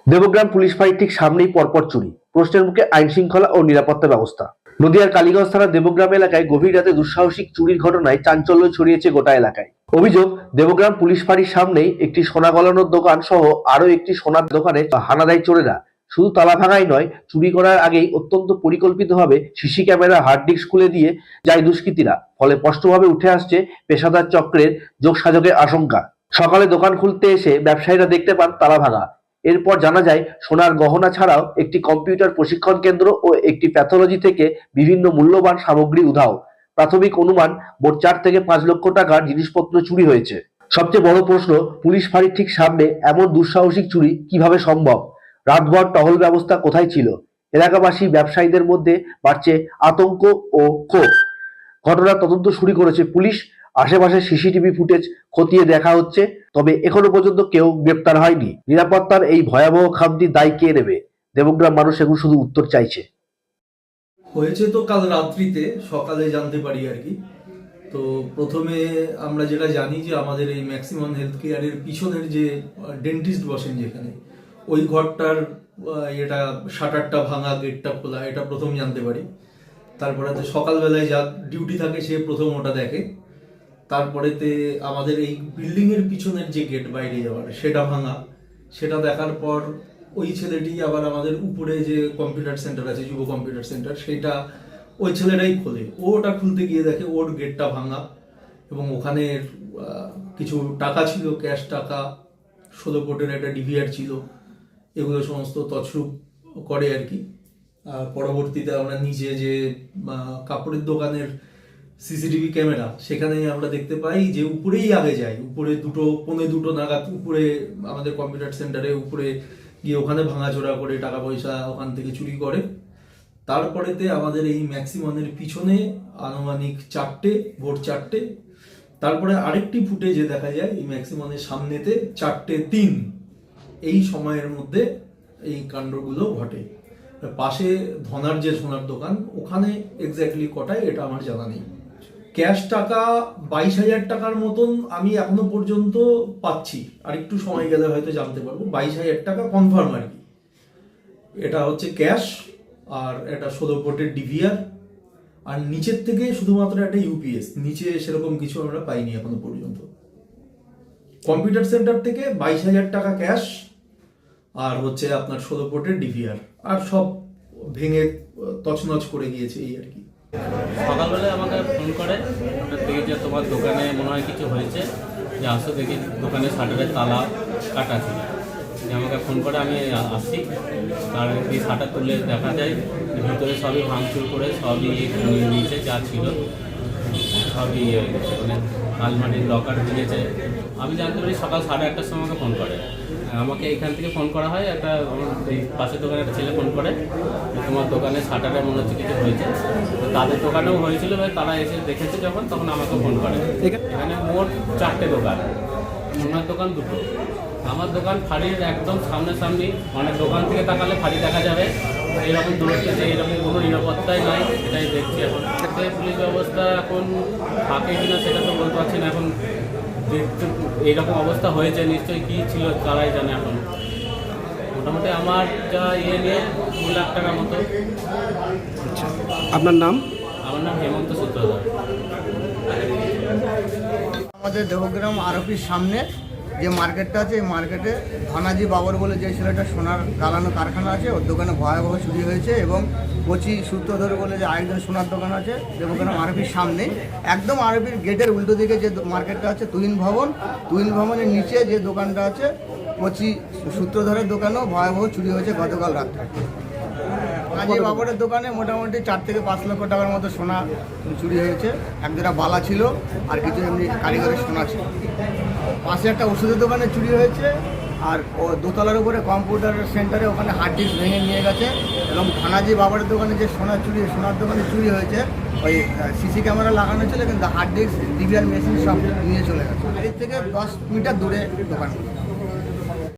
Debagram police ফাঁড়ির ঠিক সামনেই পরপর চুরি, প্রশ্নের মুখে আইন শৃঙ্খলা ও নিরাপত্তা ব্যবস্থা। নদিয়ার কালীগঞ্জ থানার দেবগ্রাম এলাকায় গভীর রাতে দুঃসাহসিক চুরির ঘটনায় চাঞ্চল্য ছড়িয়েছে গোটা এলাকায়। অভিযোগ, দেবগ্রাম পুলিশ ফাঁড়ির সামনেই একটি সোনা গলানোর দোকান সহ আরো একটি সোনার দোকানে হানা দেয় চোরেরা। শুধু তালা ভাঙাই নয়, চুরি করার আগেই অত্যন্ত পরিকল্পিতভাবে সিসি ক্যামেরা হার্ড ডিস্ক খুলে দিয়ে যায় দুষ্কৃতীরা। ফলে স্পষ্টভাবে উঠে আসছে পেশাদার চক্রের যোগসাজশের আশঙ্কা। সকালে দোকান খুলতে এসে ব্যবসায়ীরা দেখতে পান তালা ভাঙা। এরপর জানা যায়, সোনার গহনা ছাড়াও একটি কম্পিউটার প্রশিক্ষণ কেন্দ্র ও একটি প্যাথোলজি থেকে বিভিন্ন মূল্যবান সামগ্রী উধাও। প্রাথমিক অনুমান, মোট 4 থেকে 5 লক্ষ টাকার জিনিসপত্র চুরি হয়েছে। সবচেয়ে বড় প্রশ্ন, পুলিশ ফাঁড়ির ঠিক সামনে এমন দুঃসাহসিক চুরি কিভাবে সম্ভব? রাতভর টহল ব্যবস্থা কোথায় ছিল? এলাকাবাসী ব্যবসায়ীদের মধ্যে বাড়ছে আতঙ্ক ও ক্ষোভ। ঘটনার তদন্ত শুরু করেছে পুলিশ। আশেপাশে সিসিটিভি ফুটেজ খতিয়ে দেখা হচ্ছে, তবে এখনো পর্যন্ত কেউ গ্রেপ্তার হয়নি। নিরাপত্তার এই ভয়াবহ খামতির দায় কে নেবে? দেবগ্রাম মানুষ এখন শুধু উত্তর চাইছে। হয়েছে তো কাল রাত্রিতে, সকালে জানতে পারি আর কি। তো প্রথমে আমরা যেটা জানি যে আমাদের এই ম্যাক্সিমাম হেলথ কেয়ারের পিছনের যে ডেন্টিস্ট বসেন যেখানে, ওই ঘরটার এটা শাটারটা ভাঙা, গেটটা খোলা, এটা প্রথম জানতে পারি। তারপরে তো সকালবেলায় যা ডিউটি থাকে সে প্রথম ওটা দেখে। তারপরেতে আমাদের এই বিল্ডিং এর পিছনের যে গেট বাইরে যাওয়ার, সেটা ভাঙা। সেটা দেখার পর ওই ছেলেটি আবার আমাদের উপরে যে কম্পিউটার সেন্টার আছে, যুব কম্পিউটার সেন্টার, সেটা ওই ছেলেটাই খোলে। ও ওটা খুলতে গিয়ে দেখে ওর গেটটা ভাঙা এবং ওখানে কিছু টাকা ছিল, ক্যাশ টাকা, 16 কোটির একটা ডিভিআর ছিল। এগুলো সমস্ত তছরূপ করে আর কি। পরবর্তীতে আমরা নিচে যে কাপড়ের দোকানের সিসিটিভি ক্যামেরা, সেখানে আমরা দেখতে পাই যে উপরেই আগে যায়, উপরে 2:45 নাগাদ উপরে আমাদের কম্পিউটার সেন্টারে উপরে গিয়ে ওখানে ভাঙাচোরা করে টাকা পয়সা ওখান থেকে চুরি করে। তারপরেতে আমাদের এই ম্যাক্সিমনের পিছনে আনুমানিক ভোর 4টে। তারপরে আরেকটি ফুটেজে দেখা যায় এই ম্যাক্সিমনের সামনেতে 4:03 এই সময়ের মধ্যে এই কাণ্ডগুলো ঘটে। পাশে ধনার যে সোনার দোকান, ওখানে এক্স্যাক্টলি কটায় এটা আমার জানা নেই। ক্যাশ টাকা 22,000 টাকার মতন আমি এখনো পর্যন্ত পাচ্ছি, আর একটু সময় গেলে হয়তো জানতে পারবো। 22,000 টাকা কনফার্ম আর কি। এটা হচ্ছে ক্যাশ, আর এটা 16 কোটির ডিভিআর, আর নিচের থেকে শুধুমাত্র একটা ইউপিএস। নিচে সেরকম কিছু আমরা পাইনি এখনো পর্যন্ত। কম্পিউটার সেন্টার থেকে 22,000 টাকা ক্যাশ, আর হচ্ছে আপনার 16 কোটির ডিভিআর, আর সব ভেঙে তছনছ করে গিয়েছে এই আর কি। সকালবেলায় আমাকে ফোন করে, দেখি যে তোমার দোকানে মনে হয় কিছু হয়েছে, যে আসো দেখি দোকানের শাটারের তালা কাটা ছিল। আমাকে ফোন করে আমি আসি, তার এই শাটার তুলে দেখা যায় ভিতরে সবই ভাঙচুর করে সবই নিয়ে নিয়েছে, যা ছিল সবই ইয়ে হয়ে গেছে। মানে আলমারির লকার ভেঙেছে। আমি জানতে পারি সকাল 1:30টার সময় আমাকে ফোন করে। আমাকে এখান থেকে ফোন করা হয়, একটা এই পাশের দোকানে একটা ছেলে ফোন করে, তোমার দোকানে শাটারে মনে হচ্ছে কিছু হয়েছে। তো তাদের দোকানেও হয়েছিল, তারা এসে দেখেছে যখন, তখন আমাকে ফোন করে। এখানে মোট 4টে দোকান, সোনার দোকান 2টো। আমার দোকান ফাঁড়ির একদম সামনাসামনি, মানে দোকান থেকে তাকালে ফাঁড়ি দেখা যাবে। এইরকম দূরত্বে যে এরকম কোনো নিরাপত্তাই নাই, এটাই দেখছি এখন। পুলিশ ব্যবস্থা এখন থাকে কিনা সেটা তো বলতে পারছি না। এখন এইরকম অবস্থা হয়েছে, নিশ্চয়ই কী ছিল তারাই জানে। এখন মোটামুটি আমার যা নিয়ে 2 লাখ টাকার মতো। আচ্ছা, আপনার নাম? আমার নাম হেমন্ত সূত্রধর। আমাদের দেবগ্রাম আরপির সামনে যে মার্কেটটা আছে, এই মার্কেটে ধনাজি বাবর বলে যে ছেলেটা সোনার গালানো কারখানা আছে, ওর দোকানে ভয়াবহ চুরি হয়েছে। এবং কচি সূত্রধর বলে যে আরেকজন সোনার দোকান আছে দেবগ্রাম আরপির সামনে, একদম আরপির গেটের উল্টো দিকে যে মার্কেটটা আছে তুহিন ভবনের নিচে যে দোকানটা আছে কচি সূত্রধরের দোকানেও ভয়াবহ চুরি হয়েছে গতকাল রাত্রে। ধনাজি বাবরের দোকানে মোটামুটি 4 থেকে 5 লক্ষ টাকার মতো সোনা চুরি হয়েছে। এক দুটা বালা ছিল, আর কিছু এমনি কারিগরের সোনা ছিল। পাশে একটা ওষুধের দোকানে চুরি হয়েছে, আর ও দোতলার উপরে কম্পিউটার সেন্টারে ওখানে হার্ড ডিস্ক ভেঙে নিয়ে গেছে। এবং ধনাজি বাবরের দোকানে যে সোনার দোকানে চুরি হয়েছে, ওই সিসি ক্যামেরা লাগানো ছিল, কিন্তু হার্ড ডিস্ক ডিভিআর মেশিন সব নিয়ে চলে গেছে। বাড়ির থেকে 10 মিটার দূরে দোকান।